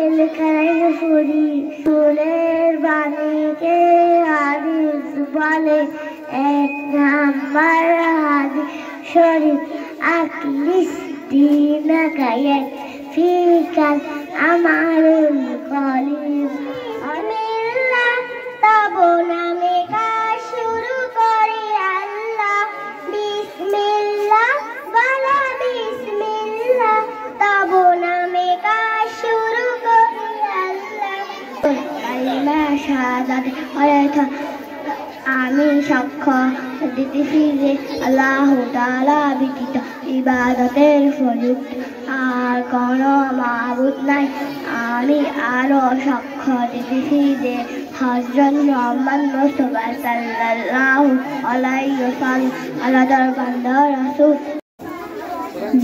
খেলায় ফুরি ফুলের বাণীকে হাদিস বলে এক নাম্বার হাদিস শরীফ আকলিস দিনাকায় ফিকাল আমারুল কলিম আমিল্লাহ তব নামে কাজ শুরু করি আল্লাহ বিসমিল্লাহ বলা বিসমিল্লাহ তব নামে কাজ শুরু করি আল্লাহ কালিমা শাহাদাত হয়তো আমি সাক্ষ্য দিতেছি যে আল্লাহ তাআলা ব্যতীত ইবাদতের উপযুক্ত আর কোনো মাবুদ নাই। আমি আরো সাক্ষ্য দিতেছি যে হযরত মুহাম্মদ মুস্তাফা সাল্লাল্লাহু আলাইহি ওয়াসাল্লাম আল্লাহর বান্দা রাসূল।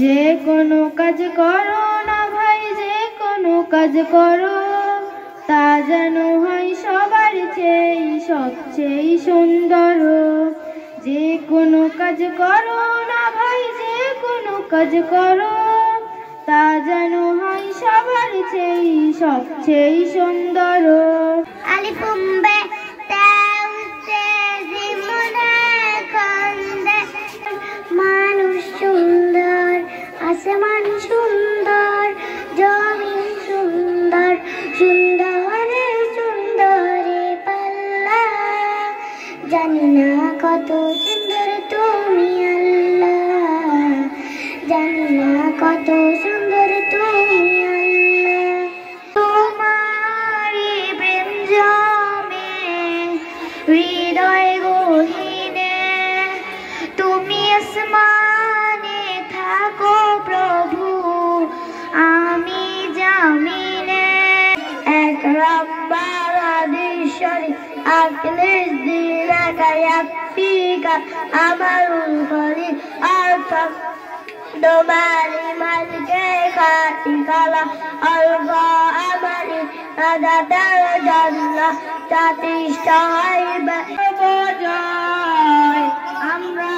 যে কোনো কাজ করো না ভাই, যে কোনো কাজ করো তা যেন হয় সবার চেয়ে সবচেয়ে সুন্দর। যে কোনো কাজ করো না ভাই, যে কোনো কাজ করো তা যেন হয় সবার চেয়ে সবচেয়ে সুন্দর। আলিফুম বে তাও তে জিমুনে কন্দে মানুষ সুন্দর, আসমান সুন্দর, জমিন সুন্দর, সুন্দরে সুন্দরে পাল্লা। জানি না কত সুন্দর তুমি আল্লাহ, জানি না কত সুন্দর তুমি আল্লাহ। তোমারি প্রেম জমে হৃদয় গহীনে, তুমি আসমানে থাকো প্রভু, আমি জামিনে। এক রব্বার হাদিস শরীফ আকলিস দিনাকা ইয়াকফিকা আমারুল কলিম অর্থ তোমারি মালকে খাটি কালা অল্প আমারি রাজাতার জান্নাহ প্রতিষ্ঠা হইবে। জয় আমরা